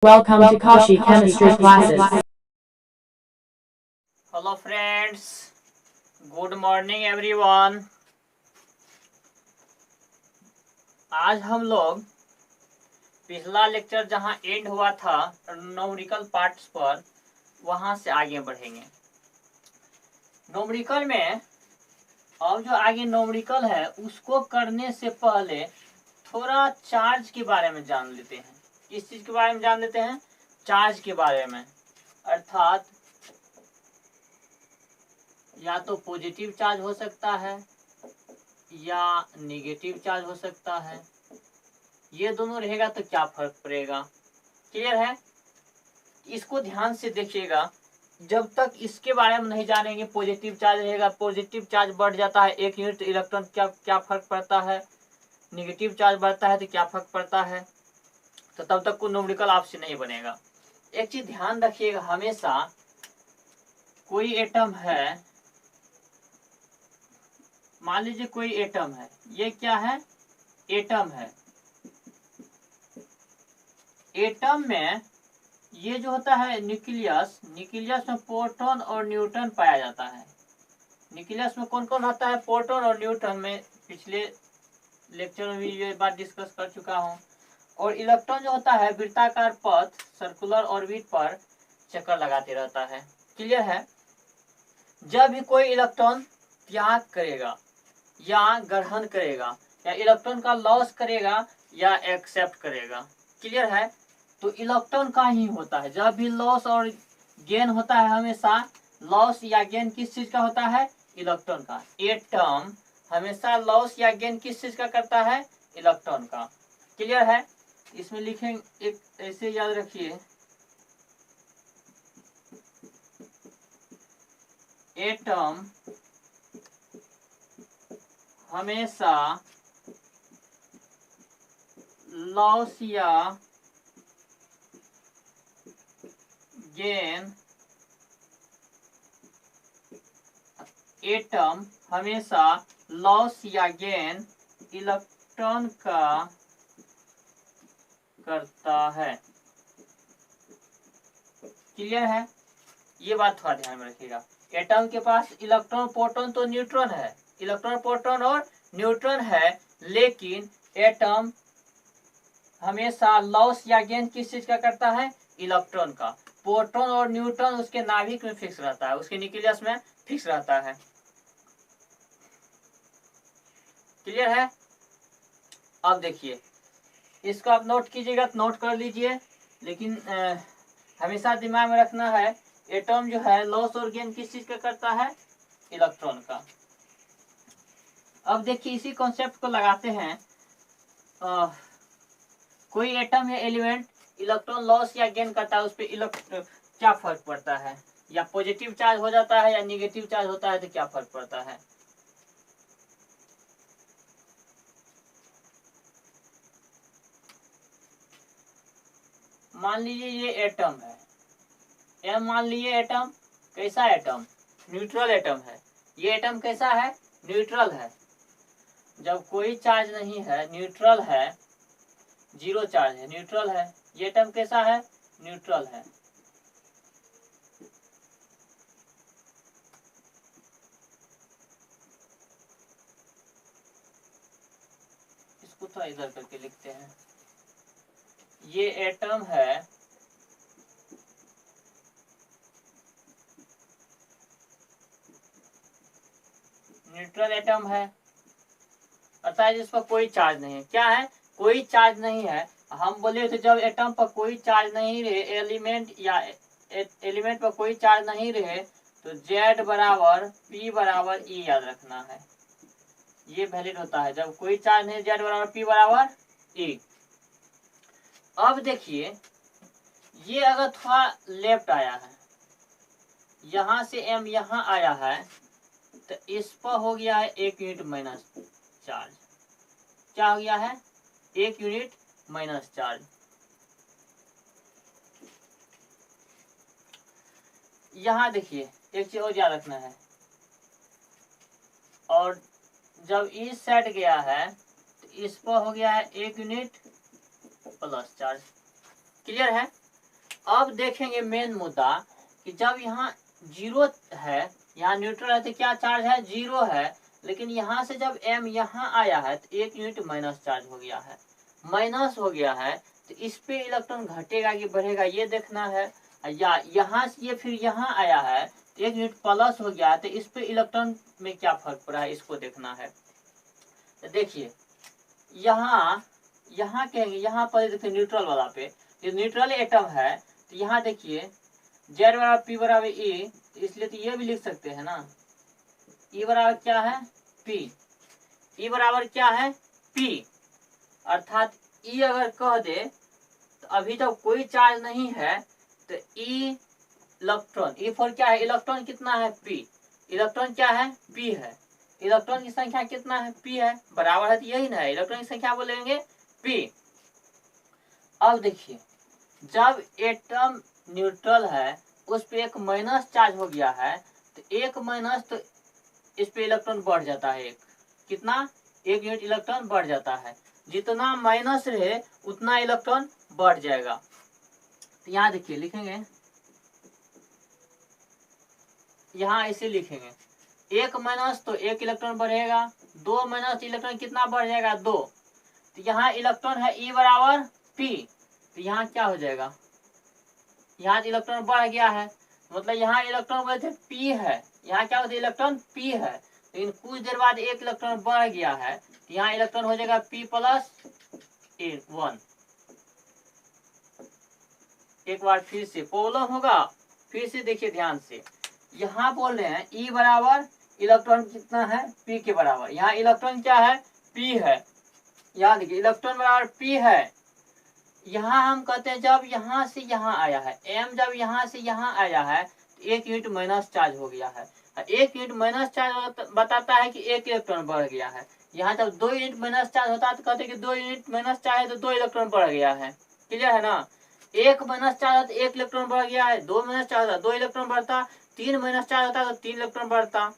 Welcome to Kashi Chemistry classes. Hello friends, good morning everyone. आज हम लोग पिछला लेक्चर जहां एंड हुआ था न्यूमेरिकल पार्ट्स पर, वहां से आगे बढ़ेंगे। न्यूमेरिकल में अब जो आगे न्यूमेरिकल है उसको करने से पहले थोड़ा चार्ज के बारे में जान लेते हैं। किस चीज के बारे में जान लेते हैं? चार्ज के बारे में। अर्थात या तो पॉजिटिव चार्ज हो सकता है या नेगेटिव चार्ज हो सकता है। ये दोनों रहेगा तो क्या फर्क पड़ेगा? क्लियर है? इसको ध्यान से देखिएगा। जब तक इसके बारे में नहीं जानेंगे, पॉजिटिव चार्ज रहेगा, पॉजिटिव चार्ज बढ़ जाता है 1 यूनिट इलेक्ट्रॉन, क्या क्या फर्क पड़ता है? नेगेटिव चार्ज बढ़ता है तो क्या फर्क पड़ता है? तो तब तक कोई न्यूमेरिकल आपसे नहीं बनेगा। एक चीज ध्यान रखिएगा, हमेशा कोई एटम है, मान लीजिए कोई एटम है, ये क्या है? एटम है। एटम में ये जो होता है न्यूक्लियस, न्यूक्लियस में प्रोटॉन और न्यूट्रॉन पाया जाता है। न्यूक्लियस में कौन कौन होता है? प्रोटॉन और न्यूट्रॉन। में पिछले लेक्चर में भी ये बात डिस्कस कर चुका हूँ। और इलेक्ट्रॉन जो होता है वृत्ताकार पथ, सर्कुलर ऑर्बिट पर चक्कर लगाते रहता है। क्लियर है? जब भी कोई इलेक्ट्रॉन त्याग करेगा या ग्रहण करेगा या इलेक्ट्रॉन का लॉस करेगा या एक्सेप्ट करेगा, क्लियर है, तो इलेक्ट्रॉन का ही होता है। जब भी लॉस और गेन होता है, हमेशा लॉस या गेन किस चीज का होता है? इलेक्ट्रॉन का। एटम हमेशा लॉस या गेन किस चीज का करता है? इलेक्ट्रॉन का। क्लियर है? इसमें लिखेंगे, एक ऐसे याद रखिए, एटम हमेशा लॉस या गेन, एटम हमेशा लॉस या गेन इलेक्ट्रॉन का करता है। क्लियर है? ये बात थोड़ा ध्यान में रखिएगा। एटम के पास इलेक्ट्रॉन, प्रोटॉन तो न्यूट्रॉन है, इलेक्ट्रॉन, प्रोटॉन और न्यूट्रॉन है, लेकिन एटम हमेशा लॉस या गेन किस चीज का करता है? इलेक्ट्रॉन का। प्रोटॉन और न्यूट्रॉन उसके नाभिक में फिक्स रहता है, उसके न्यूक्लियस में फिक्स रहता है। क्लियर है? अब देखिए, इसको आप नोट कीजिएगा तो नोट कर लीजिए, लेकिन हमेशा दिमाग में रखना है, एटम जो है लॉस और गेन किस चीज का करता है? इलेक्ट्रॉन का। अब देखिए, इसी कॉन्सेप्ट को लगाते हैं। कोई एटम या एलिमेंट इलेक्ट्रॉन लॉस या गेन करता है, उस पर क्या फर्क पड़ता है? या पॉजिटिव चार्ज हो जाता है या निगेटिव चार्ज होता है, तो क्या फर्क पड़ता है? मान लीजिए ये एटम है, एम मान लीजिए एटम। कैसा एटम? न्यूट्रल एटम है। ये एटम कैसा है? न्यूट्रल है। जब कोई चार्ज नहीं है, न्यूट्रल है, जीरो चार्ज है, न्यूट्रल है। ये एटम कैसा है? न्यूट्रल है। इसको थोड़ा इधर करके लिखते हैं। ये एटम है, न्यूट्रल एटम है, अर्थात इस पर कोई चार्ज नहीं है। क्या है? कोई चार्ज नहीं है। हम बोले तो जब एटम पर कोई चार्ज नहीं रहे, एलिमेंट या एलिमेंट पर कोई चार्ज नहीं रहे, तो Z बराबर P बराबर E याद रखना है। ये वैलिड होता है। जब कोई चार्ज नहीं, Z बराबर P बराबर E। अब देखिए, ये अगर थोड़ा लेफ्ट आया है, यहां से M यहां आया है, तो इस पर हो गया है 1 यूनिट माइनस चार्ज। क्या हो गया है? 1 यूनिट माइनस चार्ज। यहां देखिए, एक चीज और याद रखना है, और जब इस साइड गया है तो इस पर हो गया है 1 यूनिट प्लस चार्ज। क्लियर है? अब देखेंगे मेन मुद्दा कि जब यहाँ जीरो है, यहाँ न्यूट्रल है तो क्या चार्ज है, जीरो है। लेकिन यहाँ से जब m यहाँ आया है तो 1 यूनिट माइनस चार्ज हो गया है, माइनस हो गया है। तो इस पे इलेक्ट्रॉन घटेगा कि बढ़ेगा ये देखना है। या यहाँ से ये फिर यहाँ आया है तो 1 यूनिट प्लस हो गया है, तो इस पे इलेक्ट्रॉन में क्या फर्क पड़ा है इसको देखना है। तो देखिए यहाँ कहेंगे, यहाँ पर देखिए न्यूट्रल वाला पे, ये न्यूट्रल एटम है। तो यहाँ देखिए जेड बराबर पी बराबर ई, तो इसलिए तो ये भी लिख सकते हैं ना, ई बराबर क्या है, पी। ई बराबर क्या है, पी। अर्थात ई अगर कह दे तो अभी जब कोई चार्ज नहीं है तो ई इलेक्ट्रॉन, ई फॉर क्या है, इलेक्ट्रॉन कितना है, पी। इलेक्ट्रॉन क्या है, पी है। इलेक्ट्रॉन की संख्या कितना है, पी है, बराबर है तो यही ना है, इलेक्ट्रॉन की संख्या बोलेंगे पी। अब देखिए जब एटम न्यूट्रल है उस पे एक माइनस चार्ज हो गया है, तो एक माइनस तो इस पे इलेक्ट्रॉन बढ़ जाता है, एक कितना, 1 यूनिट इलेक्ट्रॉन बढ़ जाता है। जितना माइनस रहे उतना इलेक्ट्रॉन बढ़ जाएगा। तो यहाँ देखिए लिखेंगे, यहाँ ऐसे लिखेंगे, 1 माइनस तो 1 इलेक्ट्रॉन बढ़ेगा, 2 माइनस इलेक्ट्रॉन कितना बढ़ जाएगा, 2। तो यहाँ इलेक्ट्रॉन है ई बराबर पी, तो यहाँ क्या हो जाएगा, यहाँ इलेक्ट्रॉन बढ़ गया है, मतलब यहाँ इलेक्ट्रॉन बोलते पी है, यहाँ क्या होता है, इलेक्ट्रॉन पी है। लेकिन कुछ देर बाद 1 इलेक्ट्रॉन बढ़ गया है, तो यहाँ इलेक्ट्रॉन हो जाएगा पी प्लस 1। एक बार फिर से प्रॉब्लम होगा, फिर से देखिए ध्यान से। यहाँ बोल रहे हैं ई बराबर इलेक्ट्रॉन कितना है, पी के बराबर। यहाँ इलेक्ट्रॉन क्या है, पी है। यहाँ देखिए इलेक्ट्रॉन बराबर पी है। यहाँ हम कहते हैं जब यहाँ से यहाँ आया है, m जब यहाँ से यहाँ आया है तो 1 यूनिट माइनस चार्ज हो गया है। 1 यूनिट माइनस चार्ज बताता है कि 1 इलेक्ट्रॉन बढ़ गया है। यहाँ जब 2 यूनिट माइनस चार्ज होता है तो कहते हैं कि 2 यूनिट माइनस चार्ज है तो 2 इलेक्ट्रॉन बढ़ गया है। क्लियर है ना। 1 माइनस चार्ज होता है 1 इलेक्ट्रॉन बढ़ गया है, 2 माइनस चार्ज होता 2 इलेक्ट्रॉन बढ़ता, 3 माइनस चार्ज होता तो 3 इलेक्ट्रॉन बढ़ता।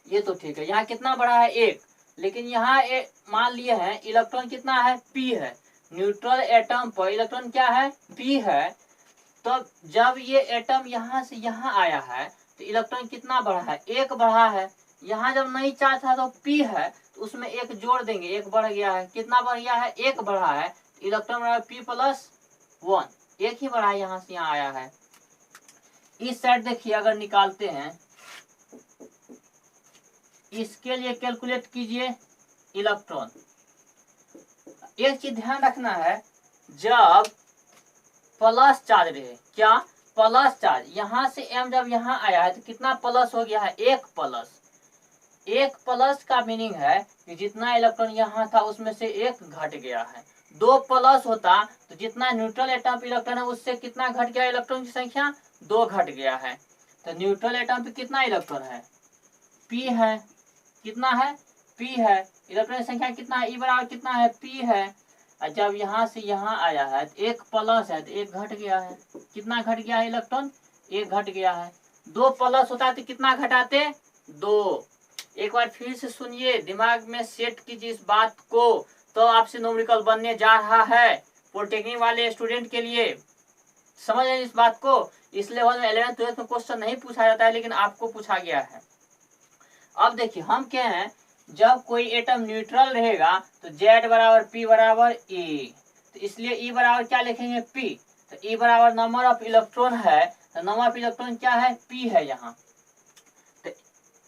ये तो ठीक है। यहाँ कितना बढ़ा है, 1। लेकिन यहाँ मान लिए है इलेक्ट्रॉन कितना है, p है। न्यूट्रल एटम पर इलेक्ट्रॉन क्या है, p है। तो जब ये एटम यहाँ से यहाँ आया है तो इलेक्ट्रॉन कितना बढ़ा है, 1 बढ़ा है। यहाँ जब नहीं चार्ज था तो p है, तो उसमें 1 जोड़ देंगे, 1 बढ़ गया है। कितना बढ़ गया है, 1 बढ़ा है। इलेक्ट्रॉन बढ़ा p प्लस 1, 1 ही बढ़ा है, यहाँ से यहाँ आया है। इस साइड देखिए अगर निकालते हैं, इसके लिए कैलकुलेट कीजिए इलेक्ट्रॉन। एक चीज ध्यान रखना है, जब प्लस चार्ज रहे, क्या प्लस चार्ज, यहाँ से m जब यहाँ आया है तो कितना प्लस हो गया है, 1 प्लस। 1 प्लस का मीनिंग है कि जितना इलेक्ट्रॉन यहाँ था उसमें से 1 घट गया है। 2 प्लस होता तो जितना न्यूट्रल एटम पे इलेक्ट्रॉन है उससे कितना घट गया, इलेक्ट्रॉन की संख्या 2 घट गया है। तो न्यूट्रल एटम पे कितना इलेक्ट्रॉन है, p है। कितना है, p है। इलेक्ट्रॉन की संख्या कितना है, e बराबर कितना है, p है। और जब यहाँ से यहाँ आया है तो 1 प्लस है तो 1 घट गया है। कितना घट गया है इलेक्ट्रॉन, 1 घट गया है। 2 प्लस होता है तो कितना घटाते, 2। एक बार फिर से सुनिए, दिमाग में सेट कीजिए इस बात को, तो आपसे न्यूमेरिकल बनने जा रहा है पॉलिटेक्निक वाले स्टूडेंट के लिए। समझ रहे इस बात को। इस लेवल में 11th 12th में क्वेश्चन नहीं पूछा जाता है, लेकिन आपको पूछा गया है। अब देखिए हम क्या हैं, जब कोई एटम न्यूट्रल रहेगा तो Z बराबर P बराबर E, तो इसलिए E बराबर क्या लिखेंगे, P। तो E बराबर नंबर ऑफ इलेक्ट्रॉन है, तो नंबर ऑफ इलेक्ट्रॉन क्या है, P है यहाँ। तो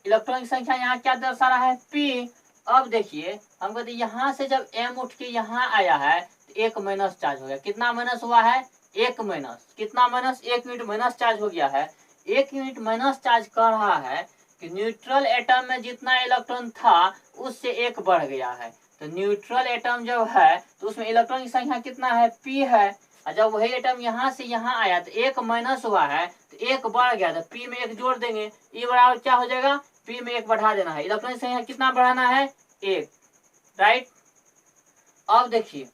इलेक्ट्रॉन की संख्या यहाँ क्या दर्शा रहा है, P। अब देखिए हम कहते यहाँ से जब M उठ के यहाँ आया है तो 1 माइनस चार्ज हो गया। कितना माइनस हुआ है, 1 माइनस। कितना माइनस, 1 यूनिट माइनस चार्ज हो गया है। 1 यूनिट माइनस चार्ज कर रहा है कि न्यूट्रल एटम में जितना इलेक्ट्रॉन था उससे 1 बढ़ गया है। तो न्यूट्रल एटम जब है तो उसमें इलेक्ट्रॉन की संख्या कितना है, p है। और जब वही एटम यहाँ से यहाँ आया तो 1 माइनस हुआ है तो 1 बढ़ गया, तो p में 1 जोड़ देंगे। e बराबर क्या हो जाएगा, p में 1 बढ़ा देना है। इलेक्ट्रॉन की संख्या कितना बढ़ाना है, 1, राइट। अब देखिए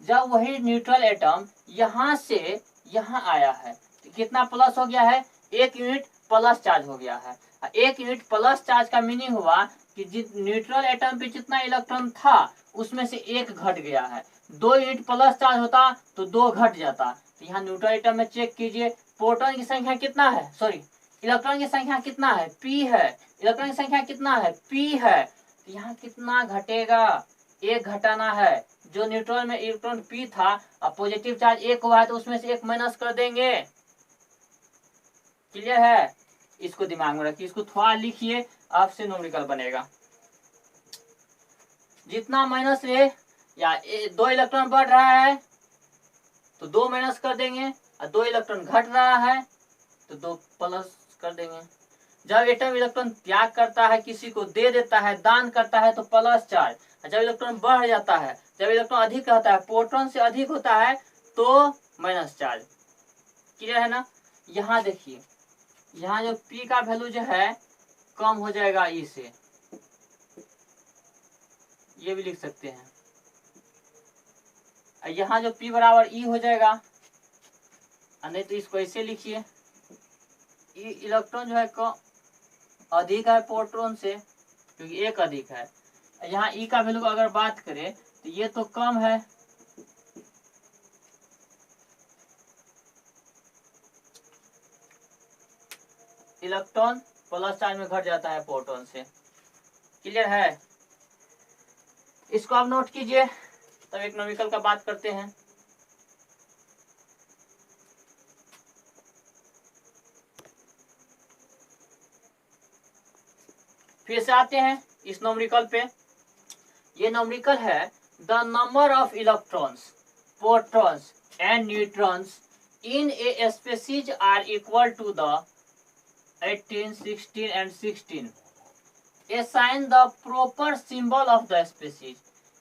जब वही न्यूट्रल एटम यहाँ से यहाँ आया है तो कितना प्लस हो गया है, 1 यूनिट प्लस चार्ज हो गया है। 1 यूनिट प्लस चार्ज का मीनिंग हुआ कि न्यूट्रल एटम पे जितना इलेक्ट्रॉन था उसमें से 1 घट गया है। 2 यूनिट प्लस चार्ज होता तो 2 घट जाता। तो यहाँ न्यूट्रल एटम में चेक कीजिए प्रोटॉन की संख्या कितना है, सॉरी इलेक्ट्रॉन की संख्या कितना है, p है। इलेक्ट्रॉन की संख्या कितना है, p है। तो यहाँ कितना घटेगा, एक घटाना है। जो न्यूट्रॉन में इलेक्ट्रॉन p था, अब पॉजिटिव चार्ज एक हुआ है तो उसमें से एक माइनस कर देंगे। क्लियर है, इसको दिमाग में रखिए, इसको थोड़ा लिखिए, आपसे न्यूमेरिकल बनेगा। जितना माइनस रहे या 2 इलेक्ट्रॉन बढ़ रहा है तो 2 माइनस कर देंगे, और 2 इलेक्ट्रॉन घट रहा है तो 2 प्लस कर देंगे। जब एटम इलेक्ट्रॉन त्याग करता है, किसी को दे देता है, दान करता है तो प्लस चार्ज, जब इलेक्ट्रॉन बढ़ जाता है, जब इलेक्ट्रॉन अधिक रहता है, प्रोटॉन से अधिक होता है तो माइनस चार्ज। क्लियर है ना। यहाँ देखिए, यहाँ जो p का वैल्यू जो है कम हो जाएगा e से, ये भी लिख सकते हैं। यहाँ जो p बराबर e हो जाएगा, नहीं तो इसको ऐसे लिखिए, इलेक्ट्रॉन जो है कम अधिक है प्रोटॉन से, क्योंकि एक अधिक है। यहाँ e का वैल्यू अगर बात करें तो ये तो कम है, इलेक्ट्रॉन प्लस चार्ज में घट जाता है प्रोटॉन से। क्लियर है, इसको आप नोट कीजिए। तब एक न्यूमेरिकल का बात करते हैं। फिर से आते हैं इस न्यूमेरिकल पे। ये न्यूमेरिकल है the number of electrons, protons and neutrons in a species are equal to the 18, 16 and 16। Assign the proper symbol of the species।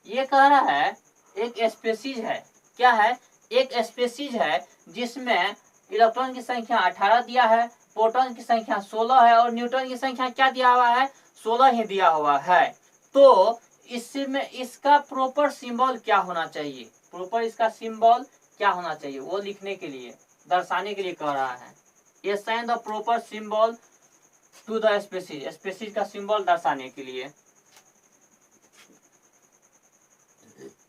ये कह रहा है एक स्पेसीज है, क्या है, एक स्पेसीज है जिसमें इलेक्ट्रॉन की संख्या 18 दिया है, प्रोटॉन की संख्या 16 है और न्यूट्रॉन की संख्या क्या दिया हुआ है, 16 ही दिया हुआ है। तो इसमें इसका प्रॉपर सिंबल क्या होना चाहिए, प्रॉपर इसका सिंबल क्या होना चाहिए, वो लिखने के लिए, दर्शाने के लिए कह रहा है। Assign the proper symbol to the species, species का सिंबल दर्शाने के लिए।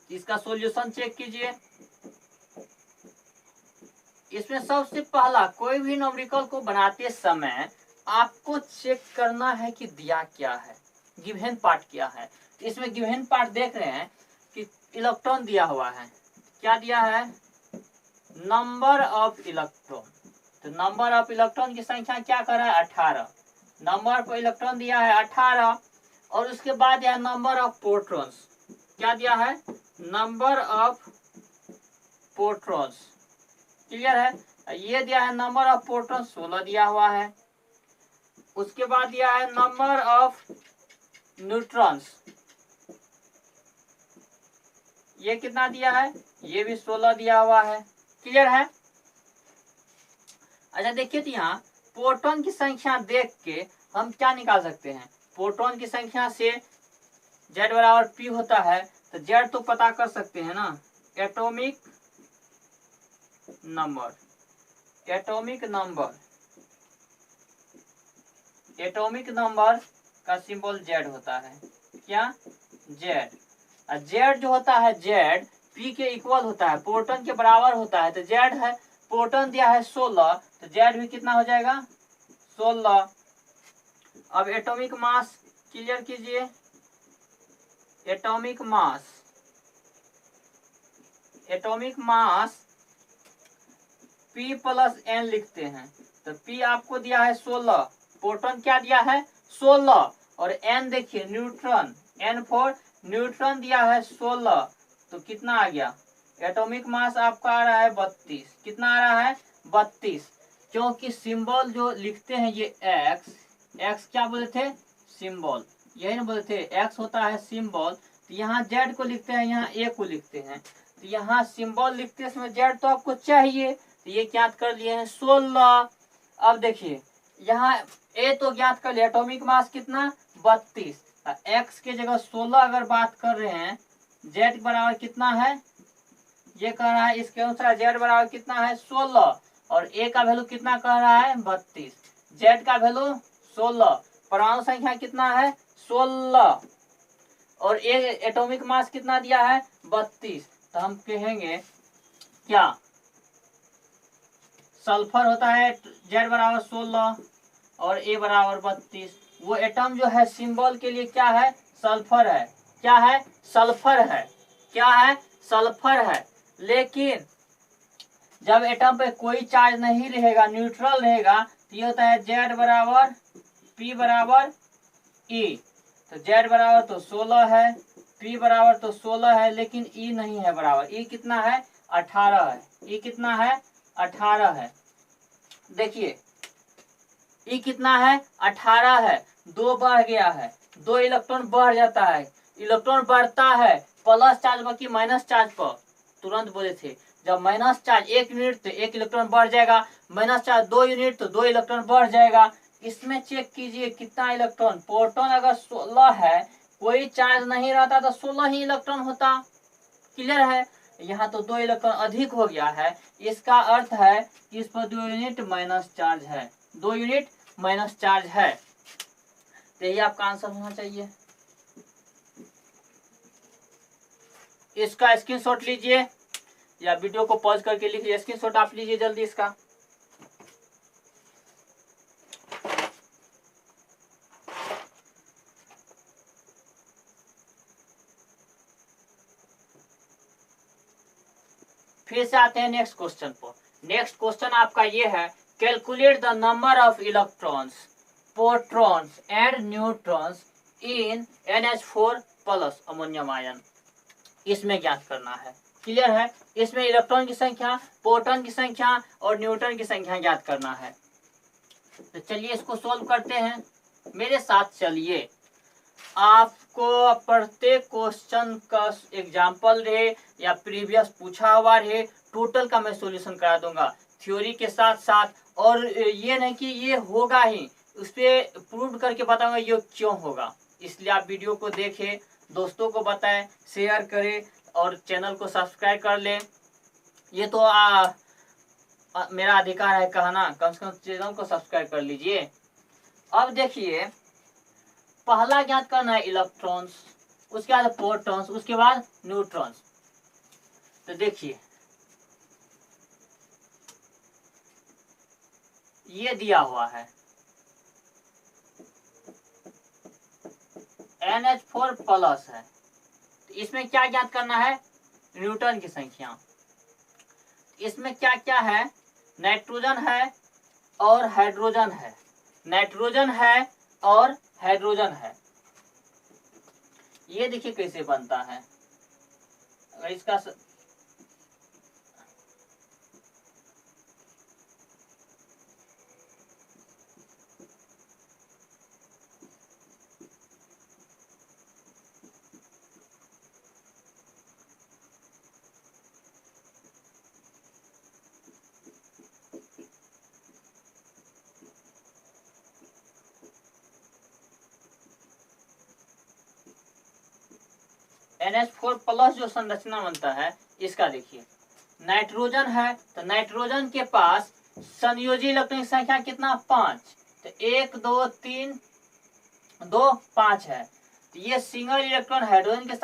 इसका सॉल्यूशन चेक कीजिए। इसमें सबसे पहला, कोई भी न्यूमेरिकल को बनाते समय आपको चेक करना है कि दिया क्या है, गिवन पार्ट क्या है। इसमें गिवन पार्ट देख रहे हैं कि इलेक्ट्रॉन दिया हुआ है, क्या दिया है, नंबर ऑफ इलेक्ट्रॉन। तो नंबर ऑफ इलेक्ट्रॉन की संख्या क्या कर रहा है, 18। नंबर ऑफ इलेक्ट्रॉन दिया है 18, और उसके बाद यह नंबर ऑफ प्रोटॉन्स, क्या दिया है, नंबर ऑफ प्रोटॉन्स। क्लियर है, ये दिया है नंबर ऑफ प्रोटॉन्स 16 दिया हुआ है। उसके बाद दिया है नंबर ऑफ न्यूट्रॉन्स, ये कितना दिया है, ये भी 16 दिया हुआ है। क्लियर है। अच्छा देखिए, तो यहाँ प्रोटॉन की संख्या देख के हम क्या निकाल सकते हैं, प्रोटॉन की संख्या से Z बराबर P होता है, तो Z तो पता कर सकते हैं ना, atomic number, atomic number, atomic number का सिंबल Z होता है, क्या, Z। Z जो होता है, Z P के इक्वल होता है, प्रोटॉन के बराबर होता है। तो Z है, प्रोटॉन दिया है 16, तो Z भी कितना हो जाएगा, 16। अब एटॉमिक मास क्लियर कीजिए, atomic mass, atomic mass P plus N लिखते हैं। तो P आपको दिया है 16, प्रोटॉन क्या दिया है, 16, और N देखिए न्यूट्रॉन, N फॉर न्यूट्रॉन दिया है 16, तो कितना आ गया, एटॉमिक मास आपका आ रहा है 32। कितना आ रहा है, 32। क्योंकि सिंबल जो लिखते हैं ये एक्स क्या बोले थे, सिंबल, यही ना बोले थे, एक्स होता है सिंबल। तो यहाँ जेड को लिखते हैं, यहाँ ए को लिखते हैं। तो यहाँ सिंबल लिखते समय जेड तो आपको चाहिए, तो ये ज्ञात कर लिए हैं 16। अब देखिए यहाँ ए तो ज्ञात कर लिया, एटॉमिक मास कितना, 32। एक्स के जगह 16 अगर बात कर रहे हैं, जेड बराबर कितना है, ये कह रहा है, इसके अनुसार जेड बराबर कितना है, 16, और ए का वैल्यू कितना कह रहा है, 32। जेड का वैल्यू 16, परमाणु संख्या कितना है, 16, और ए एटॉमिक मास कितना दिया है, 32। तो हम कहेंगे क्या, सल्फर होता है Z बराबर 16 और A बराबर 32। वो एटम जो है सिंबल के लिए क्या है? सल्फर है। क्या है? सल्फर है। क्या है? सल्फर है। लेकिन जब एटम पे कोई चार्ज नहीं रहेगा, न्यूट्रल रहेगा, तो ये होता है Z बराबर P बराबर E। तो Z बराबर तो 16 है, P बराबर तो 16 है, लेकिन E नहीं है बराबर। E कितना है? 18 है। E कितना है? 18 है। देखिए E कितना है? 18 है। 2 बढ़ गया है, 2 इलेक्ट्रॉन बढ़ जाता है। इलेक्ट्रॉन बढ़ता है प्लस चार्ज बाकी माइनस चार्ज पर। तुरंत बोले थे जब माइनस चार्ज 1 यूनिट तो 1 इलेक्ट्रॉन बढ़ जाएगा, माइनस चार्ज 2 यूनिट तो 2 इलेक्ट्रॉन बढ़ जाएगा। इसमें चेक कीजिए कितना इलेक्ट्रॉन। प्रोटॉन अगर 16 है, कोई चार्ज नहीं रहता तो 16 ही इलेक्ट्रॉन होता। क्लियर है? यहाँ तो 2 इलेक्ट्रॉन अधिक हो गया है। इसका अर्थ है कि इस पर 2 यूनिट माइनस चार्ज है, 2 यूनिट माइनस चार्ज है। तो यही आपका आंसर होना चाहिए। इसका स्क्रीनशॉट लीजिए या वीडियो को पॉज करके लिखिए। स्क्रीनशॉट आप लीजिए जल्दी इसका। फिर से आते हैं नेक्स्ट क्वेश्चन पर। नेक्स्ट क्वेश्चन आपका ये है, calculate the number of electrons, protons and neutrons in NH4 plus ammonium ion. इसमें ज्ञात करना है। क्लियर है? इसमें इलेक्ट्रॉन की संख्या, प्रोटॉन की संख्या और न्यूट्रॉन की संख्या ज्ञात करना है। तो चलिए इसको सोल्व करते हैं, मेरे साथ चलिए। आपको प्रत्येक क्वेश्चन का एग्जाम्पल रहे या प्रीवियस पूछा हुआ रहे, टोटल का मैं सॉल्यूशन करा दूंगा थ्योरी के साथ साथ। और ये नहीं कि ये होगा ही, उस पर प्रूव करके बताऊंगा ये क्यों होगा। इसलिए आप वीडियो को देखें, दोस्तों को बताएं, शेयर करें और चैनल को सब्सक्राइब कर लें। ये तो मेरा अधिकार है कहना, कम से कम चैनल को सब्सक्राइब कर लीजिए। अब देखिए, पहला ज्ञात करना है इलेक्ट्रॉन्स, उसके बाद प्रोटॉन्स, उसके बाद न्यूट्रॉन्स। तो देखिए ये दिया हुआ है NH4 प्लस है। तो इसमें क्या ज्ञात करना है? न्यूटन की संख्या। इसमें क्या क्या है? नाइट्रोजन है और हाइड्रोजन है, नाइट्रोजन है और हाइड्रोजन है। ये देखिए कैसे बनता है। अगर इसका NH4 प्लस जो संरचना बनता है, इसका देखिए नाइट्रोजन है तो नाइट्रोजन के पास संयोजी इलेक्ट्रॉन की संख्या कितना? 5। तो 1 2 3 2 5 है। तो ये सिंगल इलेक्ट्रॉन हाइड्रोजन के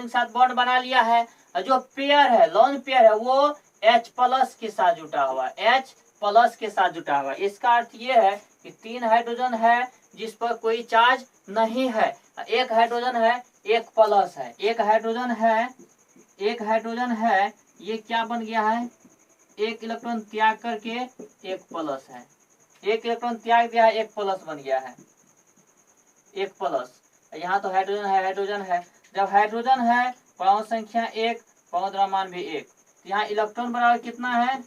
साथ बॉन्ड बना लिया है। और जो पेयर है, लोन पेयर है, वो H प्लस के साथ जुटा हुआ है, H प्लस के साथ जुटा हुआ है। इसका अर्थ ये है कि 3 हाइड्रोजन है जिस पर कोई चार्ज नहीं है, 1 हाइड्रोजन है, 1 प्लस है, 1 हाइड्रोजन है, 1 हाइड्रोजन है। ये क्या बन गया है? 1 इलेक्ट्रॉन त्याग करके 1 प्लस है, 1 इलेक्ट्रॉन त्याग दिया है, 1 प्लस बन गया है, 1 प्लस। यहाँ तो हाइड्रोजन है, हाइड्रोजन है। जब हाइड्रोजन है, परमाणु संख्या 1, परमाणु द्रव्यमान भी 1। तो यहाँ इलेक्ट्रॉन बराबर कितना है?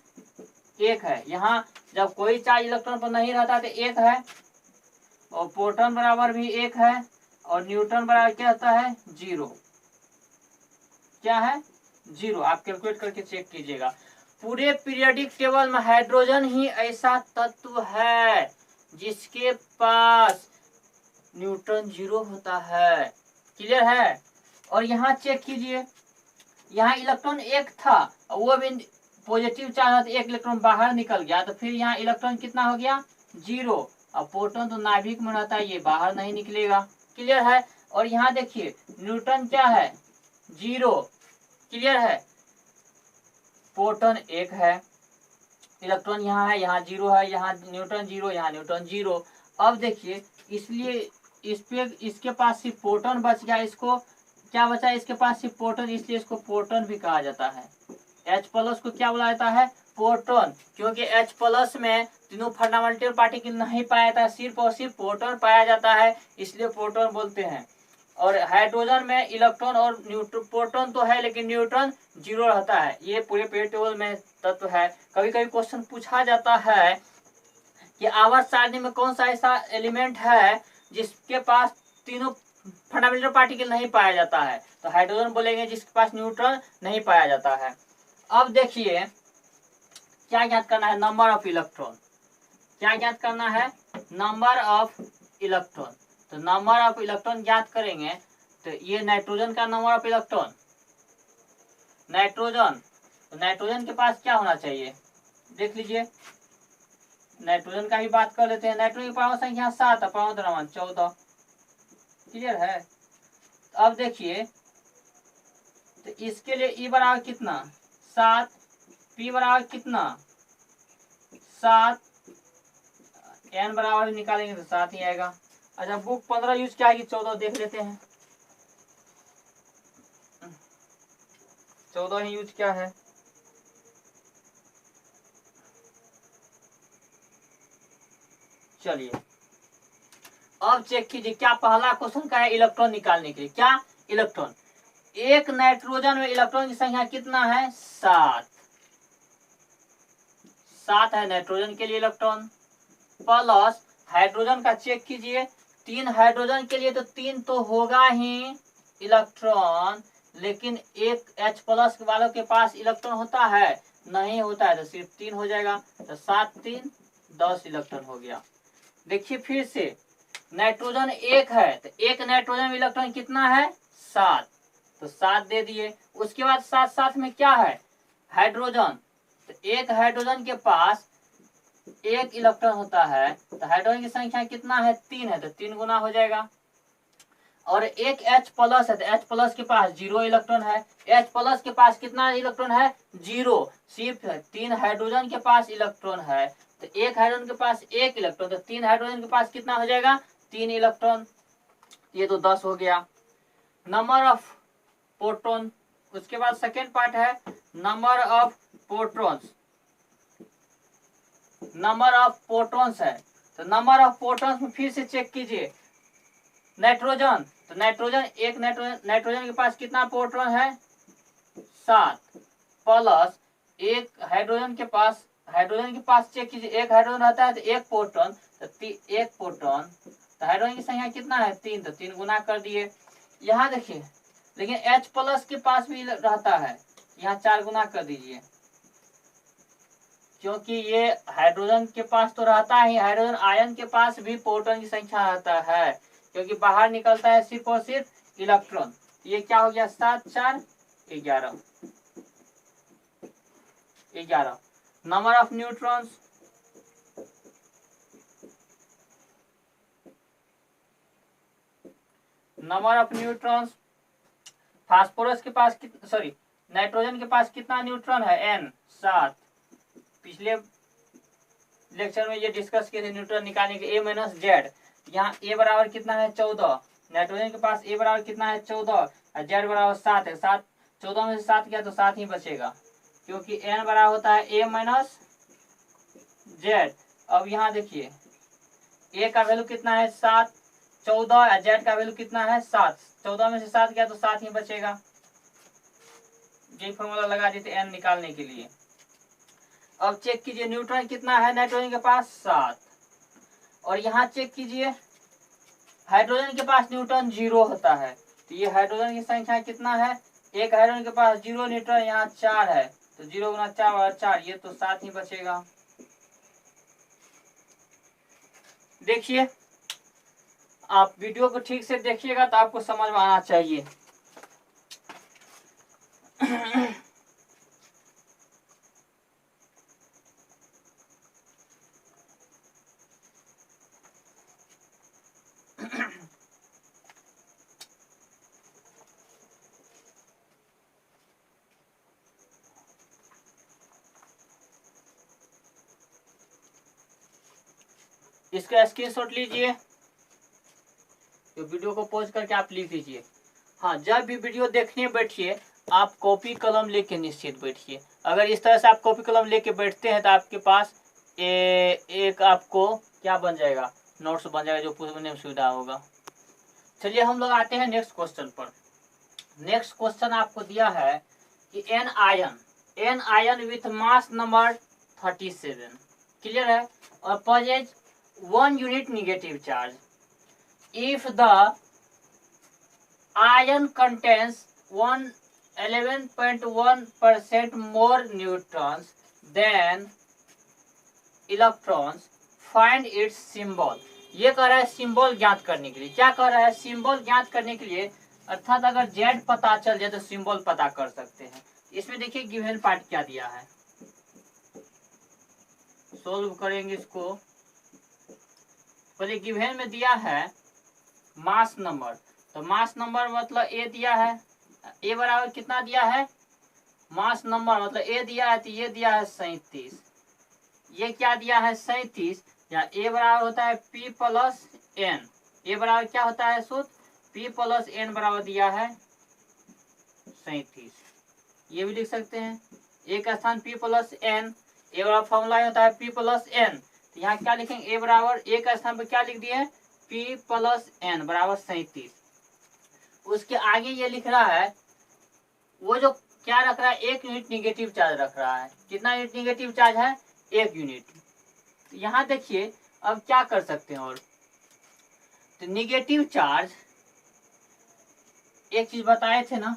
1 है। यहाँ जब कोई चार्ज इलेक्ट्रॉन पर नहीं रहता तो 1 है। और प्रोटॉन बराबर भी 1 है। और न्यूट्रॉन बराबर क्या होता है? 0। क्या है? 0। आप कैलकुलेट करके चेक कीजिएगा। पूरे पीरियोडिक टेबल में हाइड्रोजन ही ऐसा तत्व है जिसके पास न्यूट्रॉन 0 होता है। क्लियर है? और यहाँ चेक कीजिए, यहाँ इलेक्ट्रॉन 1 था, वो भी पॉजिटिव चार्ज, 1 इलेक्ट्रॉन बाहर निकल गया, तो फिर यहाँ इलेक्ट्रॉन कितना हो गया? 0। अब प्रोटॉन तो नाभिक में रहता है, ये बाहर नहीं निकलेगा। क्लियर है? और यहाँ देखिए न्यूट्रॉन क्या है? 0। क्लियर है? प्रोटॉन 1 है, इलेक्ट्रॉन यहाँ है, यहाँ जीरो है, यहाँ न्यूट्रॉन जीरो, यहाँ न्यूट्रॉन जीरो। अब देखिए, इसलिए इसके पास सिर्फ प्रोटॉन बच गया। इसको क्या बचा? इसके पास सिर्फ प्रोटॉन, इसलिए इसको प्रोटॉन भी कहा जाता है। H प्लस को क्या बोला जाता है? प्रोटॉन। क्योंकि H प्लस में तीनों फंडामेंटल पार्टिकल नहीं पाया जाता है, सिर्फ और सिर्फ प्रोटॉन पाया जाता है, इसलिए प्रोटॉन बोलते हैं। और हाइड्रोजन में इलेक्ट्रॉन और न्यूट्रॉन, प्रोटॉन तो है लेकिन न्यूट्रॉन जीरो रहता है। ये पूरे पीरियड टेबल में तत्व है। कभी कभी क्वेश्चन पूछा जाता है कि आवर्त सारणी में कौन सा ऐसा एलिमेंट है जिसके पास तीनों फंडामेंटल पार्टिकल नहीं पाया जाता है, तो हाइड्रोजन बोलेंगे जिसके पास न्यूट्रॉन नहीं पाया जाता है। अब देखिए क्या ज्ञात करना है? Number of electron. क्या ज्ञात करना है? Number of electron. तो नंबर ऑफ इलेक्ट्रॉन ज्ञात करेंगे। तो ये नाइट्रोजन का नंबर ऑफ इलेक्ट्रॉन, नाइट्रोजन, तो नाइट्रोजन के पास क्या होना चाहिए? देख लीजिए, नाइट्रोजन का भी बात कर लेते हैं। नाइट्रोजन की परमाणु संख्या 7 है, परमाणु द्रव्यमान 14। क्लियर है? अब देखिए, तो इसके लिए ई बराबर कितना? 7। पी बराबर कितना? 7। एन बराबर निकालेंगे तो 7 ही आएगा। अच्छा, बुक 15 यूज क्या आएगी? 14 देख लेते हैं। 14 ही यूज क्या है? चलिए अब चेक कीजिए, क्या पहला क्वेश्चन का है इलेक्ट्रॉन निकालने के लिए। क्या? इलेक्ट्रॉन। एक नाइट्रोजन में इलेक्ट्रॉन की संख्या कितना है? 7। 7 है नाइट्रोजन के लिए इलेक्ट्रॉन। प्लस हाइड्रोजन का चेक कीजिए, 3 हाइड्रोजन के लिए तो 3 तो होगा ही इलेक्ट्रॉन, लेकिन एक H प्लस वालों के पास इलेक्ट्रॉन होता है? नहीं होता है, तो सिर्फ 3 हो जाएगा। तो 7 3 10 इलेक्ट्रॉन हो गया। देखिए फिर से, नाइट्रोजन 1 है, तो एक नाइट्रोजन में इलेक्ट्रॉन कितना है? 7। तो 7 दे दिए। उसके बाद साथ साथ में क्या है? हाइड्रोजन। तो एक हाइड्रोजन के पास एक इलेक्ट्रॉन होता है, तो हाइड्रोजन की संख्या कितना है? 3 है, तो 3 गुना हो जाएगा। और एक H प्लस है, तो H प्लस के पास 0 इलेक्ट्रॉन है। H प्लस के पास कितना इलेक्ट्रॉन है? 0। सिर्फ 3 हाइड्रोजन के पास इलेक्ट्रॉन है, तो एक हाइड्रोजन के पास एक इलेक्ट्रॉन, तो 3 हाइड्रोजन के पास कितना हो जाएगा? 3 इलेक्ट्रॉन। ये तो 10 हो गया। Number of proton. उसके बाद सेकेंड पार्ट है number of protons. Number of protons है, तो नंबर ऑफ प्रोटॉन्स में फिर से चेक कीजिए। नाइट्रोजन, तो नाइट्रोजन एक नाइट्रोजन के पास कितना प्रोटॉन है? 7। प्लस एक हाइड्रोजन के पास चेक कीजिए, एक हाइड्रोजन रहता है तो एक प्रोटॉन, तो एक प्रोटॉन, तो हाइड्रोजन की संख्या कितना है? 3, तो 3 गुना कर दिए। यहाँ देखिए, लेकिन H प्लस के पास भी रहता है, यहाँ 4 गुना कर दीजिए, क्योंकि ये हाइड्रोजन के पास तो रहता है, हाइड्रोजन आयन के पास भी प्रोटॉन की संख्या रहता है, क्योंकि बाहर निकलता है सिर्फ और सिर्फ इलेक्ट्रॉन। ये क्या हो गया? 7 4 11। Number of neutrons. Number of neutrons, phosphorus के पास सॉरी नाइट्रोजन के पास कितना न्यूट्रॉन है? n 7। पिछले लेक्चर में ये डिस्कस किए थे न्यूट्रॉन निकालने के। A माइनस जेड, यहाँ A बराबर कितना है? 14। नाइट्रोजन के पास A बराबर कितना है? 14, और Z बराबर 7 है। 7 14 में से 7 गया तो 7 ही बचेगा, क्योंकि n बराबर होता है A माइनस जेड। अब यहाँ देखिए, A का वैल्यू कितना है? 7। 14 और Z का वैल्यू कितना है? 7। 14 में से 7 गया तो 7 ही बचेगा। ये फॉर्मूला लगा देते n निकालने के लिए। अब चेक कीजिए, न्यूट्रॉन कितना है नाइट्रोजन के पास? 7। और यहाँ चेक कीजिए, हाइड्रोजन के पास न्यूट्रॉन 0 होता है, तो ये हाइड्रोजन की संख्या कितना है? एक हाइड्रोजन के पास 0 न्यूट्रॉन, यहाँ 4 है, तो 0 गुना 4 और 4, ये तो 7 ही बचेगा। देखिए, आप वीडियो को ठीक से देखिएगा तो आपको समझ में आना चाहिए। इसका स्क्रीनशॉट लीजिए, तो वीडियो को पॉज करके आप लिख लीजिए। हाँ, जब भी वीडियो देखने बैठिए आप कॉपी कलम लेके निश्चित बैठिए। अगर इस तरह से आप कॉपी कलम लेके बैठते हैं तो आपके पास एक आपको क्या बन जाएगा, नोट्स बन जाएगा, जो पूछने में सुविधा होगा। चलिए हम लोग आते हैं नेक्स्ट क्वेश्चन पर। नेक्स्ट क्वेश्चन आपको दिया है कि an ion with mass number 37, clear है, और possesses 1 unit negative charge. If the ion contains 11.1% more neutrons than electrons, find its symbol। ये कह रहा है सिंबल ज्ञात करने के लिए। क्या कह रहा है, सिंबल ज्ञात करने के लिए, अर्थात अगर जेड पता चल जाए तो सिंबल पता कर सकते हैं। इसमें देखिए गिवन पार्ट क्या दिया है, सोल्व करेंगे इसको। पहले गिवन में दिया है मास नंबर, तो मास नंबर मतलब ए दिया है, ए बराबर कितना दिया है, मास नंबर मतलब ए दिया है, तो ये दिया है 37, ये क्या दिया है 37, या ए बराबर होता है P प्लस एन। ए बराबर क्या होता है सूत्र, P प्लस एन बराबर दिया है 37। ये भी लिख सकते हैं, ए का स्थान P प्लस एन, ए बराबर फॉर्मूला होता है P प्लस एन, तो यहाँ क्या लिखेंगे, ए बराबर ए का स्थान पर क्या लिख दिए, P प्लस एन बराबर 37। उसके आगे ये लिख रहा है, वो जो क्या रख रहा है, 1 यूनिट निगेटिव चार्ज रख रहा है। कितना यूनिट निगेटिव चार्ज है, 1 यूनिट। तो यहाँ देखिए अब क्या कर सकते हैं, और तो निगेटिव चार्ज, एक चीज बताए थे ना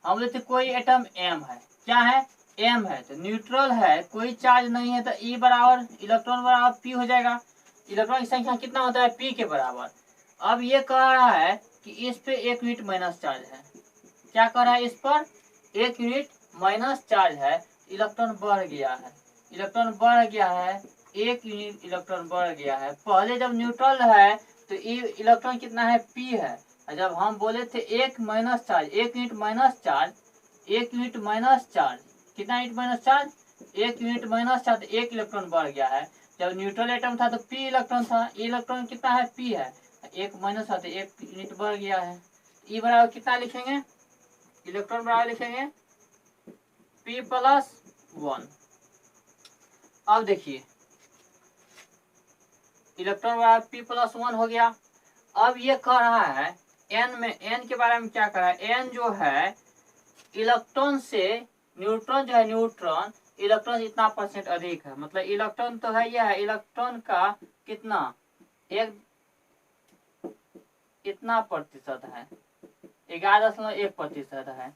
हम लोग, कोई एटम एम है, क्या है, एम है, तो न्यूट्रल है, कोई चार्ज नहीं है, तो ई बराबर इलेक्ट्रॉन बराबर पी हो जाएगा। इलेक्ट्रॉन की संख्या कितना होता है, पी के बराबर। अब ये कह रहा है कि इस पे 1 यूनिट माइनस चार्ज है। क्या कह रहा है, इस पर 1 यूनिट माइनस चार्ज है, इलेक्ट्रॉन बढ़ गया है, इलेक्ट्रॉन बढ़ गया है, 1 यूनिट इलेक्ट्रॉन बढ़ गया है। पहले जब न्यूट्रल है तो इलेक्ट्रॉन कितना है, पी है। जब हम बोले थे 1 minus charge, 1 unit minus charge, 1 unit minus charge, कितना unit minus charge, 1 unit minus charge, 1 electron बढ़ गया है। जब न्यूट्रल एटम था तो पी इलेक्ट्रॉन था, इलेक्ट्रॉन कितना है, पी है, 1 माइनस था तो 1 यूनिट बढ़ गया है। ई बराबर कितना लिखेंगे, इलेक्ट्रॉन बराबर लिखेंगे P प्लस 1। अब देखिए इलेक्ट्रॉन बराबर P प्लस 1 हो गया। अब ये कह रहा है एन में, एन के बारे में क्या कर रहा है, एन जो है इलेक्ट्रॉन से, न्यूट्रॉन जो है, न्यूट्रॉन इलेक्ट्रॉन इतना % अधिक है, मतलब इलेक्ट्रॉन तो है, यह है इलेक्ट्रॉन का कितना, एक इतना प्रतिशत है, 11.1% है।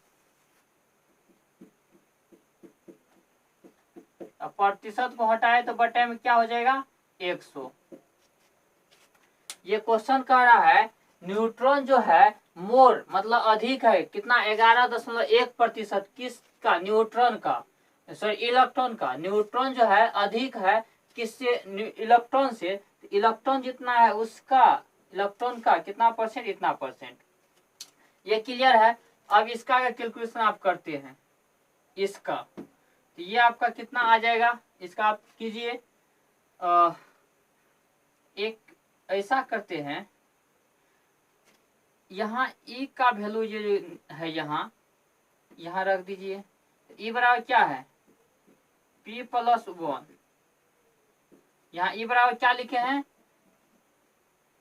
अब प्रतिशत को हटाए तो बटे में क्या हो जाएगा, 100। ये क्वेश्चन कह रहा है न्यूट्रॉन जो है मोर मतलब अधिक है, कितना, 11.1%, किसका, न्यूट्रॉन का, सॉरी इलेक्ट्रॉन का। न्यूट्रॉन जो है अधिक है किससे, इलेक्ट्रॉन से। इलेक्ट्रॉन जितना है उसका, इलेक्ट्रॉन का कितना %, इतना %। ये क्लियर है। अब इसका कैलकुलेशन आप करते हैं, इसका तो ये आपका कितना आ जाएगा, इसका आप कीजिए। एक ऐसा करते हैं, यहाँ ई का वैल्यू ये है, यहाँ रख दीजिए। ई बराबर क्या है, P प्लस 1। यहाँ ई बराबर क्या लिखे हैं,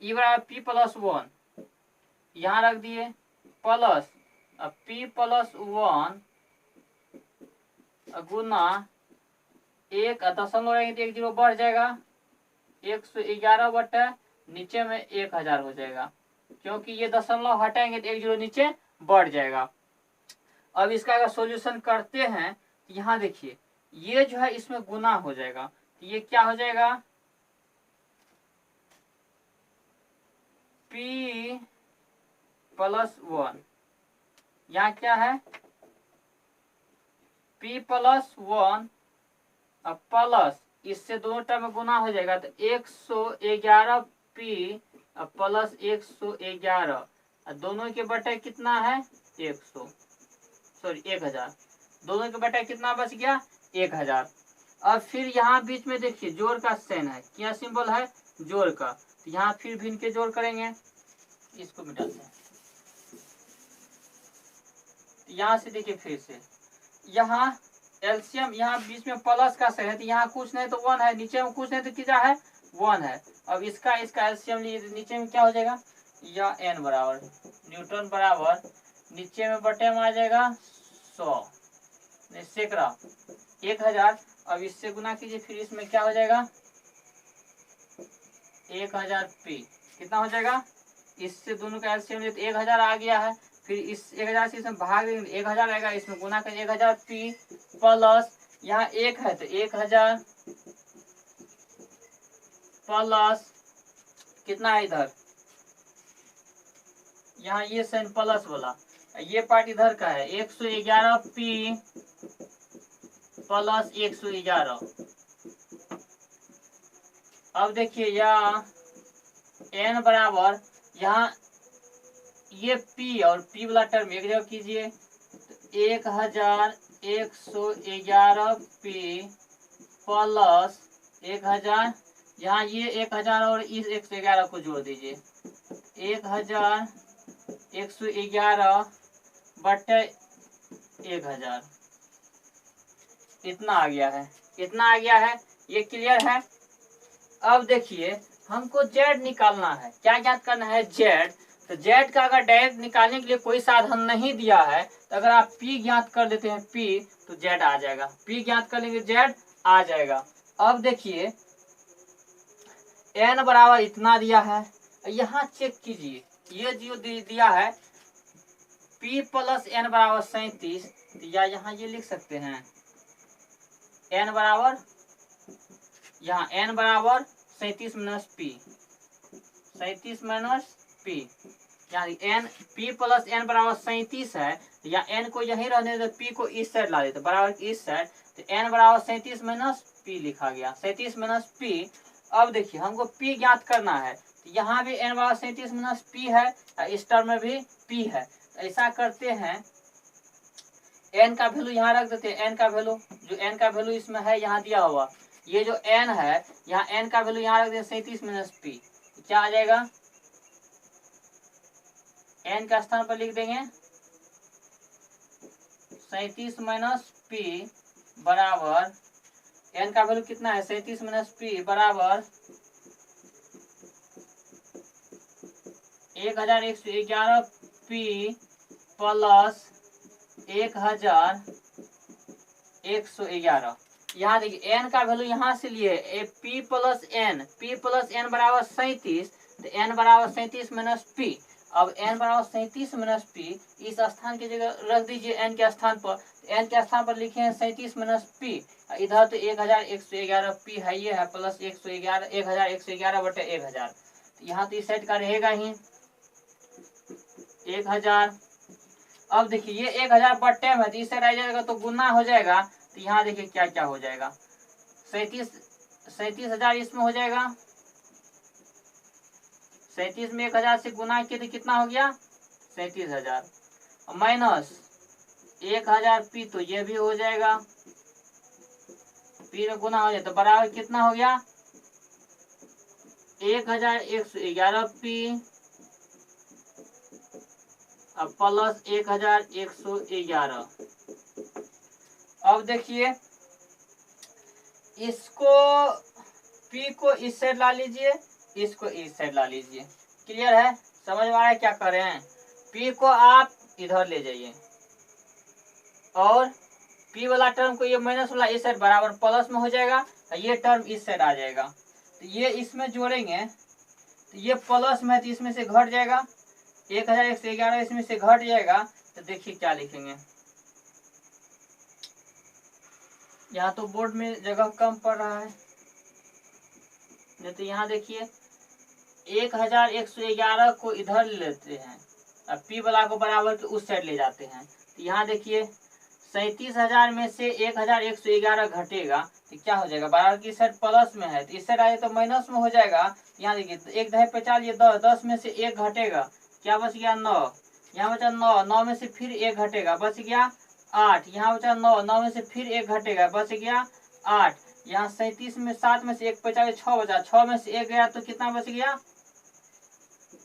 ई बराबर P प्लस 1, यहाँ रख दिए प्लस, अब P प्लस 1 गुना 1, दशमलव रहेंगे तो 1 0 बढ़ जाएगा, 111 बटे नीचे में 1000 हो जाएगा, क्योंकि ये दशमलव हटाएंगे तो 1 0 नीचे बढ़ जाएगा। अब इसका अगर सॉल्यूशन करते हैं तो यहाँ देखिए ये जो है इसमें गुना हो जाएगा, तो ये क्या हो जाएगा, P प्लस 1, यहाँ क्या है, P प्लस 1 अब प्लस, इससे दोनों टर्म में गुना हो जाएगा तो 111 P अब प्लस 111, दोनों के बटे कितना है 100, सॉरी 1000, दोनों के बटे कितना बच गया 1000। अब फिर यहाँ बीच में देखिए जोड़ का साइन है, क्या सिंबल है, जोड़ का, तो यहाँ फिर भिन्न के जोड़ करेंगे, इसको मिटाते हैं। यहाँ से देखिए फिर से, यहाँ एलसीएम, यहाँ बीच में प्लस का है, तो यहाँ कुछ नहीं तो 1 है, नीचे में कुछ नहीं तो क्या है 1 है। अब इसका एलसीएम लिए, नीचे में क्या हो जाएगा, या एन बराबर न्यूटन बराबर नीचे में बटे में आ जाएगा 100 सैकड़ा 1000। अब इससे गुना कीजिए, फिर इसमें क्या हो जाएगा 1000 पी, कितना हो जाएगा, इससे दोनों का एलसीएम लिए तो 1000 आ गया है। फिर इस 1000 से इसमें भाग देंगे 1000 आएगा, इसमें गुना कर 1000 पी प्लस यहाँ 1 है तो 1000 प्लस कितना है इधर, यहाँ ये साइन प्लस वाला, ये पार्ट इधर का है 111 पी प्लस 111। अब देखिए यहाँ एन बराबर, यहाँ ये पी और पी वाला टर्म एक जगह कीजिए, तो 1111 पी प्लस 1000, यहाँ ये 1000 और इस 111 को जोड़ दीजिए, 1111 बटे 1000, इतना आ गया है, इतना आ गया है। ये क्लियर है। अब देखिए हमको जेड निकालना है, क्या ज्ञात करना है, जेड। तो जेड का अगर डायरेक्ट निकालने के लिए कोई साधन नहीं दिया है, तो अगर आप पी ज्ञात कर देते हैं पी, तो जेड आ जाएगा, पी ज्ञात कर लेंगे जेड आ जाएगा। अब देखिए एन बराबर इतना दिया है, यहाँ चेक कीजिए, ये जो दिया है पी प्लस एन बराबर 37, या यहाँ ये लिख सकते हैं एन बराबर, यहाँ एन बराबर 37 माइनस पी, 37 माइनस पी, यहाँ एन पी प्लस एन बराबर 37 है, या एन को यहीं रहने दे, पी को इस साइड ला देते बराबर इस साइड, तो एन बराबर 37 माइनस पी लिखा गया, 37 माइनस पी। अब देखिए हमको पी ज्ञात करना है, तो यहाँ भी एन बराबर 37 माइनस पी है, इस टर्म में भी पी है। ऐसा करते हैं, एन का वैल्यू यहाँ रख देते हैं, एन का वैल्यू, जो एन का वैल्यू इसमें है यहाँ दिया हुआ, ये जो एन है, यहाँ एन का वैल्यू यहाँ रख दें 37 माइनस पी, क्या आ जाएगा, एन का स्थान पर लिख देंगे 37 माइनस पी बराबर, एन का वैल्यू कितना है 37 माइनस पी बराबर 1111 पी प्लस 1111। यहाँ देखिए एन का वैल्यू यहाँ से लिए पी प्लस एन बराबर 37, तो एन बराबर 37 माइनस पी। अब एन बराबर 37 माइनस पी, इस स्थान की जगह रख दीजिए एन के स्थान पर, एन के स्थान पर लिखे हैं 37 माइनस पी, इधर तो 1111 पी है, ये है प्लस 1111 बटे 1000, यहाँ तो इस साइड का रहेगा ही 1000। अब देखिए ये 1000 बटे में, इस साइड आ जाएगा तो गुना हो जाएगा, तो यहाँ देखिए क्या क्या हो जाएगा, 37,000 इसमें हो जाएगा, 37 में 1000 से गुना किए तो कितना हो गया 37,000, माइनस 1000 पी, तो ये भी हो जाएगा, पी में गुना हो जाए तो बराबर कितना हो गया 1111 पी अब प्लस 1111। अब देखिए इसको पी को इस साइड ला लीजिए, इसको इस साइड ला लीजिए, क्लियर है, समझ में आ रहा है क्या कर रहे हैं, पी को आप इधर ले जाइए और पी वाला टर्म को ये माइनस वाला इस साइड बराबर प्लस में हो जाएगा, ये टर्म इस साइड आ जाएगा, तो ये इसमें जोड़ेंगे तो ये प्लस में है तो इसमें से घट जाएगा, 1111 इसमें से घट जाएगा, तो देखिए क्या लिखेंगे, यहाँ तो बोर्ड में जगह कम पड़ रहा है, नहीं तो यहाँ देखिए 1111 को इधर ले लेते हैं, अब पी वाला को बराबर के उस साइड ले जाते हैं, तो यहाँ देखिए 37,000 में से 1111 घटेगा तो क्या हो जाएगा, बराबर की साइड प्लस में है तो इस साइड आए तो माइनस में हो जाएगा, यहाँ देखिए तो एक दहे पे चालिए 10 में से एक घटेगा, क्या बच गया 9, यहाँ बचा 9 में से फिर एक घटेगा बच गया 8, यहाँ बचा 9 में से फिर एक घटेगा बच गया 8, यहाँ 37 में 7 में से 1 बचा, 6 बचा, 6 में से 1 गया तो कितना बच गया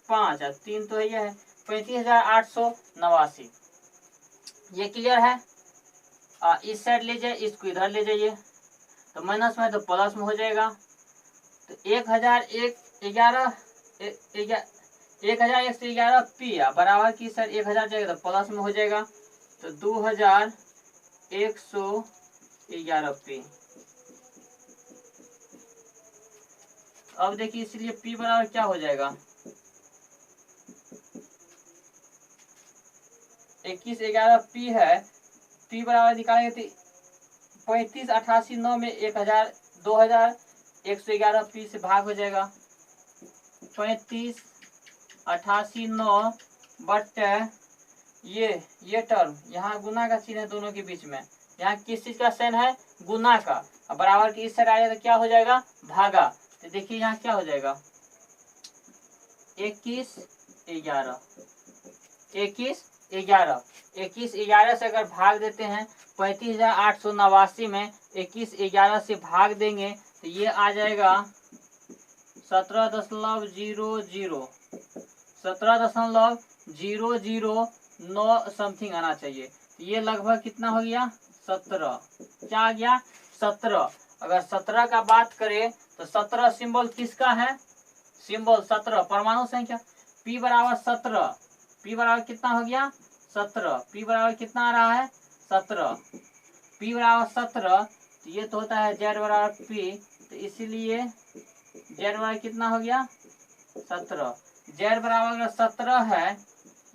5, 3 तो ये है 35,889। ये क्लियर है। इस साइड ले जाए, इसको इधर ले जाइए, तो माइनस में तो प्लस में हो जाएगा। तो 1111 पी बराबर की सर 1000 जाएगा तो प्लस में हो जाएगा, तो 2111 पी। अब देखिए इसलिए पी बराबर क्या हो जाएगा 2111 पी है। पी बराबर निकालेंगे तो 35,88,9 में 1000 2111 पी से भाग हो जाएगा। 35,88,9 बट ये टर्म यहाँ गुना का चिन्ह है दोनों के बीच में, यहाँ किस चीज का साइन है गुना का, बराबर की इस साइड आ जाए तो क्या हो जाएगा भागा। तो देखिए यहाँ क्या हो जाएगा 2111 से अगर भाग देते हैं 35,889 में 2111 से भाग देंगे तो ये आ जाएगा 17.009 समथिंग आना चाहिए। तो ये लगभग कितना हो गया 17, क्या आ गया 17। अगर 17 का बात करें तो 17 सिंबल किसका है, सिंबल 17 परमाणु संख्या P बराबर 17, P बराबर कितना हो गया 17, P बराबर कितना आ रहा है 17, P बराबर 17। तो ये तो होता है Z बराबर P, तो इसीलिए Z बराबर कितना हो गया 17। Z बराबर अगर 17 है,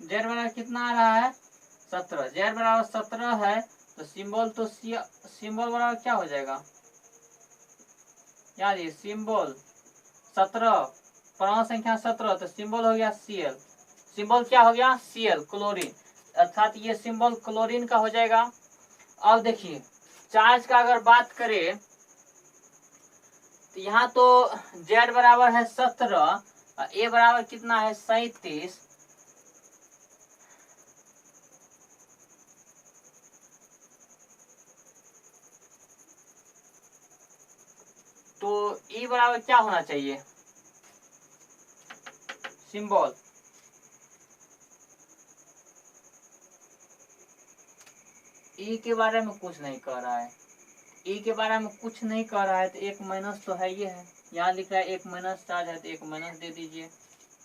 Z बराबर कितना आ रहा है 17, Z बराबर 17 है तो सिंबल तो सिंबल बराबर क्या हो जाएगा यार, ये सिंबल 17 परमाणु संख्या 17, तो सिंबल हो गया Cl, सिंबल क्या हो गया Cl क्लोरीन, अर्थात ये सिंबल क्लोरीन का हो जाएगा। अब देखिए चार्ज का अगर बात करें तो यहाँ तो Z बराबर है 17, A बराबर कितना है 37, तो E बराबर क्या होना चाहिए सिंबल, E के बारे में कुछ नहीं कह रहा है, E के बारे में कुछ नहीं कह रहा है तो एक माइनस तो है ये है, यहाँ लिख रहा है एक माइनस चार्ज है तो एक माइनस दे दीजिए।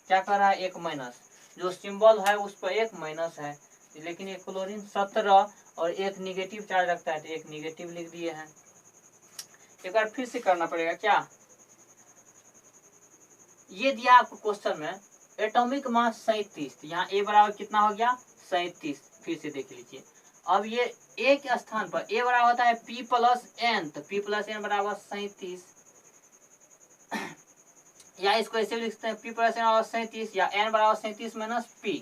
क्या कर रहा है एक माइनस, जो सिंबल है उस पर एक माइनस है, लेकिन ये क्लोरीन 17 और एक निगेटिव चार्ज रखता है तो एक निगेटिव लिख दिए हैं। एक बार फिर से करना पड़ेगा क्या, ये दिया आपको क्वेश्चन में एटॉमिक मास 37, तो यहाँ A बराबर कितना हो गया 37, फिर से देख लीजिए। अब ये A के स्थान पर A बराबर होता है P प्लस N, तो P प्लस N बराबर 37, या इसको ऐसे लिख सकते हैं P प्लस N बराबर 37 या N बराबर 37 माइनस P।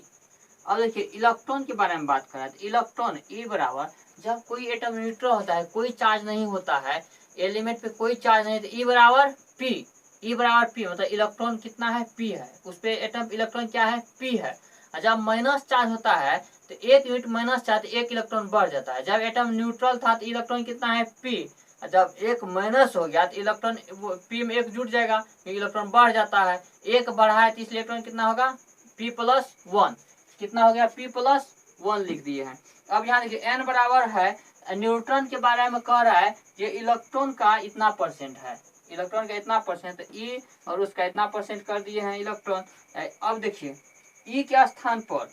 अब देखिए इलेक्ट्रॉन के बारे में बात कर रहे हैं, तो इलेक्ट्रॉन E बराबर जब कोई एटम न्यूट्रल होता है, कोई चार्ज नहीं होता है, एलिमेंट पे कोई चार्ज नहीं, तो E बराबर P, E बराबर P मतलब इलेक्ट्रॉन कितना है P है, उस पे एटम इलेक्ट्रॉन क्या है P है। और जब माइनस चार्ज होता है तो एक यूनिट माइनस चार्ज एक इलेक्ट्रॉन बढ़ जाता है। जब एटम न्यूट्रल था तो इलेक्ट्रॉन कितना है P, जब एक माइनस हो गया तो इलेक्ट्रॉन P में एक जुट जाएगा, इलेक्ट्रॉन बढ़ जाता है, एक बढ़ा है तो इस इलेक्ट्रॉन कितना होगा P प्लस 1, कितना हो गया P प्लस 1 लिख दिए हैं। अब यहाँ देखिए N बराबर है, न्यूट्रॉन के बारे में कह रहा है ये इलेक्ट्रॉन का इतना परसेंट है, इलेक्ट्रॉन का इतना परसेंट, तो E और उसका इतना परसेंट कर दिए हैं इलेक्ट्रॉन। अब देखिए E के स्थान पर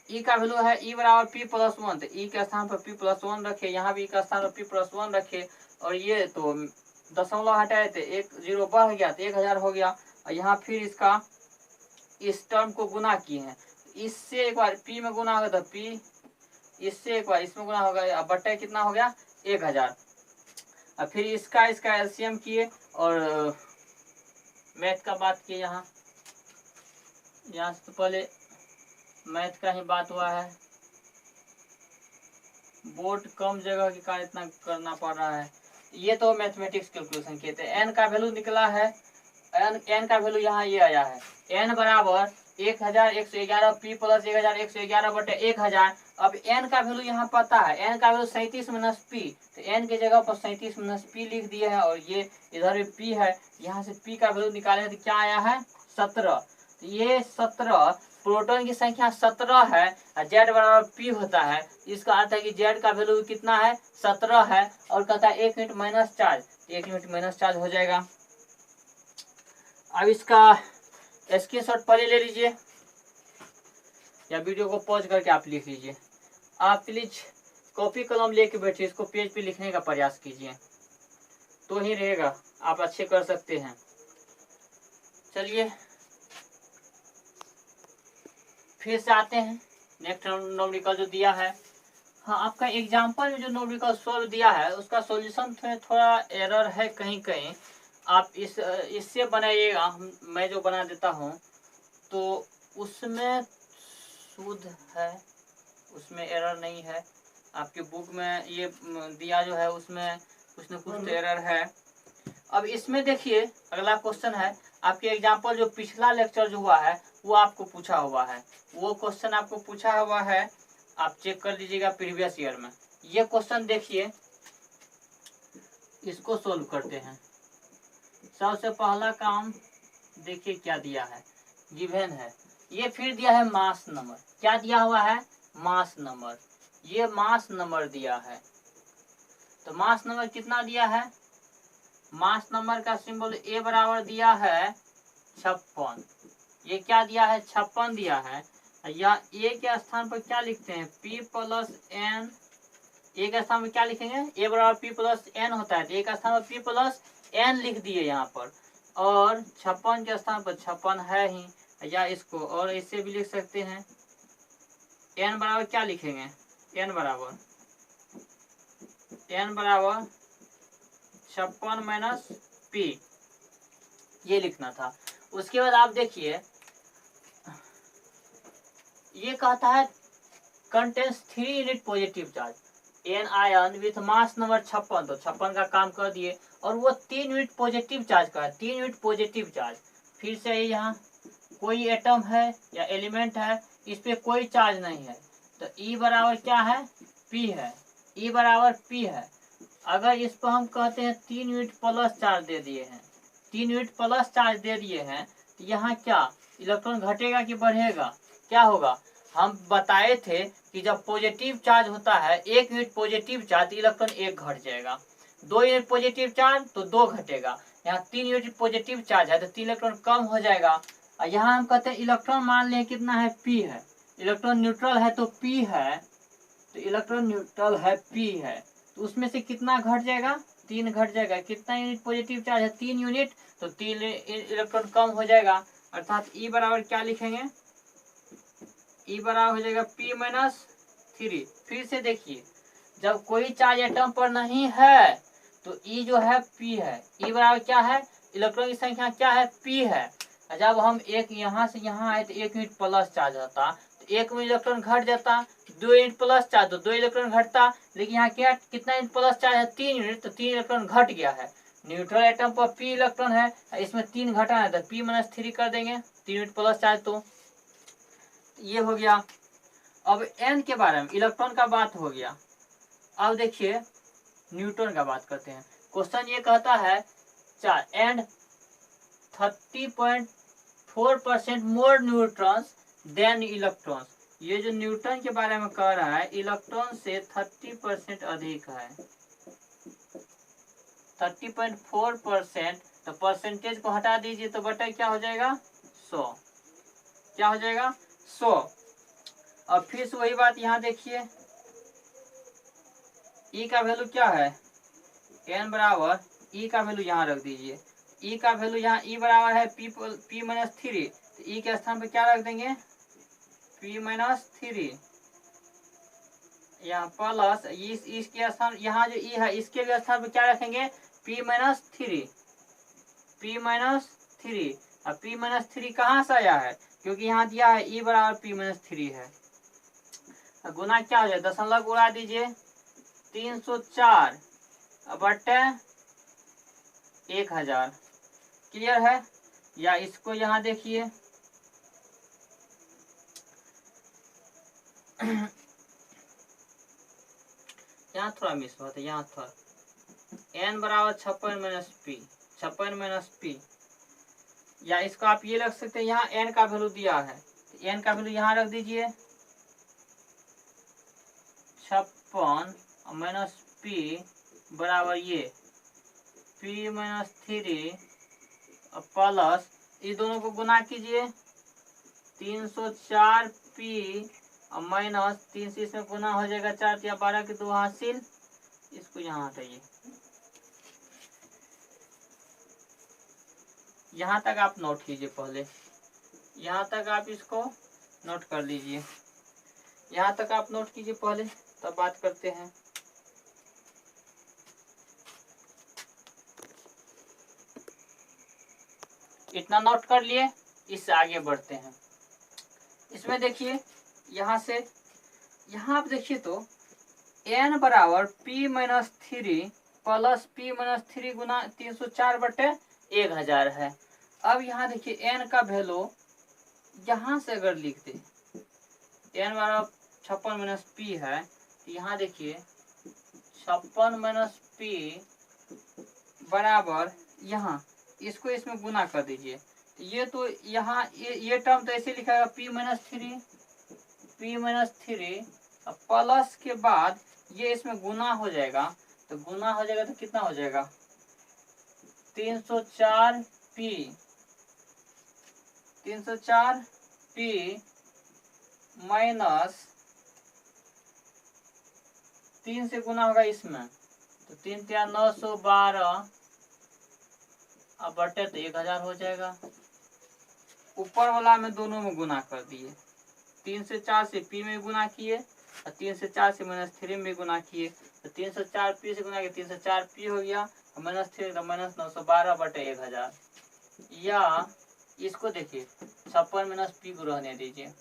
E का वैल्यू है E बराबर P प्लस 1, तो E के स्थान पर P प्लस 1 रखे, यहाँ भी E का स्थान पर P प्लस 1 रखे, और ये तो दशमलव हटाए थे एक जीरो बढ़ गया तो 1000 हो गया, और यहाँ फिर इसका इस टर्म को गुना किए हैं, इससे एक बार P में गुना होगा तो P, इससे एक बार इसमें गुना होगा, अब बट्टे कितना हो गया 1000। अब फिर इसका एलसीएम किए और मैथ का बात किए, यहाँ से तो पहले मैथ का ही बात हुआ है, बोर्ड कम जगह के कारण इतना करना पड़ रहा है। ये तो मैथमेटिक्स कैलकुलेशन किए थे, n का वैल्यू निकला है, n का वैल्यू यहाँ ये आया है, n बराबर 1111 पी प्लस 1111 बटे 1000। अब n का वैल्यू यहाँ पता है, n का वैल्यू 37 माइनस पी, तो n की जगह पर 37 माइनस पी लिख दिए हैं, और ये इधर भी p है, यहाँ से p का वैल्यू निकाले तो क्या आया है 17। तो ये 17 प्रोटॉन की संख्या 17 है, जेड बराबर पी होता है, इसका अर्थ है कि जेड का वैल्यू कितना है 17 है, और कहता है 1 unit minus charge, 1 unit minus charge हो जाएगा। अब इसका स्क्रीनशॉट पहले ले लीजिए, या वीडियो को पॉज करके आप लिख लीजिए। आप प्लीज कॉपी कलम लेके बैठिए, इसको पेज पे लिखने का प्रयास कीजिए, तो ही रहेगा, आप अच्छे कर सकते हैं। चलिए फिर से आते हैं नेक्स्ट न्यूमेरिकल जो दिया है। हाँ, आपका एग्जाम्पल में जो न्यूमेरिकल सोल्व दिया है उसका सॉल्यूशन थोड़ा एरर है कहीं कहीं, आप इससे बनाइएगा, मैं जो बना देता हूँ तो उसमें शुद्ध है, उसमें एरर नहीं है। आपके बुक में ये दिया जो है उसमें कुछ न कुछ तो एरर है। अब इसमें देखिए अगला क्वेश्चन है, आपके एग्जाम्पल जो पिछला लेक्चर जो हुआ है वो आपको पूछा हुआ है, वो क्वेश्चन आपको पूछा हुआ है, आप चेक कर लीजिएगा प्रीवियस ईयर में। ये क्वेश्चन देखिए, इसको सोल्व करते हैं। सबसे पहला काम देखिए क्या दिया है, गिवन है, ये फिर दिया है मास नंबर, क्या दिया हुआ है मास नंबर, ये मास नंबर दिया है। तो मास नंबर कितना दिया है, मास नंबर का सिंबल ए बराबर दिया है 56, ये क्या दिया है 56 दिया है, या ए के स्थान पर क्या लिखते हैं p प्लस एन, ए के स्थान पर क्या लिखेंगे ए बराबर p प्लस एन होता है, तो ए का स्थान पर p प्लस एन लिख दिए यहाँ पर, और 56 के स्थान पर 56 है ही, या इसको और इससे भी लिख सकते हैं, एन बराबर क्या लिखेंगे, एन बराबर 56 माइनस पी, ये लिखना था। उसके बाद आप देखिए ये कहता है contains 3 unit positive charge, an ion with mass number 56, तो 56 का काम कर दिए, और वो 3 यूनिट पॉजिटिव चार्ज का है, 3 यूनिट पॉजिटिव चार्ज। फिर से यहाँ कोई एटम है या एलिमेंट है, इस पे कोई चार्ज नहीं है, तो E बराबर क्या है P है, E बराबर P है। अगर इस पर हम कहते हैं 3 यूनिट प्लस चार्ज दे दिए हैं, 3 यूनिट प्लस चार्ज दे दिए हैं, तो यहाँ क्या इलेक्ट्रॉन घटेगा कि बढ़ेगा, क्या होगा, हम बताए थे कि जब पॉजिटिव चार्ज होता है 1 यूनिट पॉजिटिव चार्ज तो इलेक्ट्रॉन 1 घट जाएगा, 2 यूनिट पॉजिटिव चार्ज तो 2 घटेगा, यहाँ 3 यूनिट पॉजिटिव चार्ज है तो 3 इलेक्ट्रॉन कम हो जाएगा। और यहाँ हम कहते हैं इलेक्ट्रॉन मान लें कितना है P है, इलेक्ट्रॉन न्यूट्रल है तो P है, तो इलेक्ट्रॉन न्यूट्रल है P है, तो उसमें से कितना घट जाएगा 3 घट जाएगा, कितना यूनिट पॉजिटिव चार्ज है 3 यूनिट, तो 3 इलेक्ट्रॉन कम हो जाएगा, अर्थात E बराबर क्या लिखेंगे, E बराबर हो जाएगा P माइनस 3। फिर से देखिए जब कोई चार्ज एटम पर नहीं है तो E जो है P है, E बराबर क्या है इलेक्ट्रॉन की संख्या क्या है P है, जब हम एक यहाँ से यहाँ आए तो 1 यूनिट प्लस चार्ज होता, तो 1 में इलेक्ट्रॉन घट जाता, 2 यूनिट प्लस चार्ज तो 2 इलेक्ट्रॉन घटता, लेकिन यहाँ क्या कितना यूनिट प्लस चार्ज है 3 यूनिट, तो 3 इलेक्ट्रॉन घट गया है। न्यूट्रल एटम पर P इलेक्ट्रॉन है, इसमें 3 घटाना है तो P माइनस 3 कर देंगे, 3 यूनिट प्लस चार्ज, तो ये हो गया। अब N के बारे में इलेक्ट्रॉन का बात हो गया, अब देखिए न्यूट्रॉन का बात करते हैं। क्वेश्चन ये कहता है चार and 30.4% more neutrons than electrons, ये जो न्यूटन के बारे में कह रहा है इलेक्ट्रॉन से 30% अधिक है, 30.4%, तो परसेंटेज को हटा दीजिए तो बटा क्या हो जाएगा 100, क्या हो जाएगा 100। अब फिर से वही बात यहाँ देखिए E का वैल्यू क्या है n बराबर E का वैल्यू यहाँ रख दीजिए, E का वैल्यू यहाँ E बराबर है P माइनस 3, तो E के स्थान पे क्या रख देंगे P माइनस 3, यहाँ प्लस इसके स्थान यहाँ जो E है इसके भी स्थान पे क्या रखेंगे P माइनस 3, P माइनस 3, अब P माइनस 3 कहाँ से आया है क्योंकि यहाँ दिया है E बराबर P माइनस 3 है, गुना क्या हो जाए दशमलव उड़ा दीजिए 304 बटे 1000, क्लियर है। या इसको यहाँ देखिए यहाँ थोड़ा मिस हुआ था, यहाँ थोड़ा n बराबर 56 माइनस पी, 56 माइनस पी, या इसको आप ये रख सकते हैं, यहाँ n का वैल्यू दिया है, तो n का वैल्यू यहाँ रख दीजिए 56 माइनस पी बराबर ये p माइनस 3 प्लस इस दोनों को गुना कीजिए 304 पी माइनस 3 से इसमें गुना हो जाएगा 4 या 12 के 2 हासिल, इसको यहाँ हटाइए। यहाँ तक आप नोट कीजिए, पहले यहाँ तक आप इसको नोट कर लीजिए, यहाँ तक आप नोट कीजिए पहले, तब बात करते हैं। इतना नोट कर लिए, इससे आगे बढ़ते हैं। इसमें देखिए यहाँ से यहाँ आप देखिए तो n बराबर p minus 3 plus p minus 3 गुना 304 बटे 1000 है। अब यहाँ देखिए n का वैल्यू यहाँ से अगर लिख दे, n बराबर 56 माइनस p है, तो यहाँ देखिए 56 माइनस p बराबर यहाँ इसको इसमें गुना कर दीजिए, ये तो यहाँ ये टर्म तो ऐसे लिखा है p माइनस 3 प्लस के बाद ये इसमें गुना हो जाएगा, तो गुना हो जाएगा तो कितना हो जाएगा 304 p माइनस 3 से गुना होगा इसमें, तो 3 या 912 अब बटे तो 1000 हो जाएगा। ऊपर वाला में दोनों में गुना कर दिए, 3 से 4 से p में गुना किए और 3 से 4 से माइनस 3 में गुना किए, तो 304 p से गुना किए 304 p हो गया, माइनस 3 तो माइनस 912 बटे 1000। या इसको देखिए 56 माइनस p को रहने दीजिए,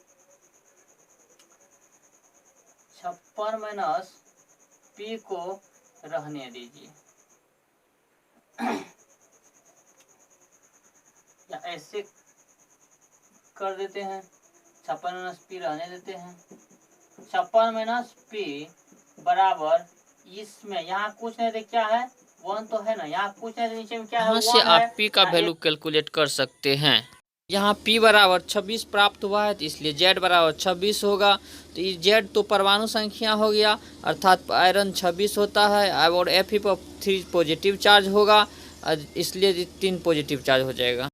56 माइनस p को रहने दीजिए, या ऐसे कर देते हैं 56 माइनस पी रहने देते हैं। 56 माइनस पी बराबर इसमें यहाँ कुछ नहीं थे, क्या है 1 तो है ना, यहाँ कुछ नहीं, नीचे में क्या है 1 है। से आप p का वैल्यू कैलकुलेट कर सकते हैं। यहाँ p बराबर 26 प्राप्त हुआ है, तो इसलिए z बराबर 26 होगा। तो ये z तो परमाणु संख्या हो गया, अर्थात आयरन 26 होता है और Fe पर 3 पॉजिटिव चार्ज होगा, इसलिए 3 पॉजिटिव चार्ज हो जाएगा।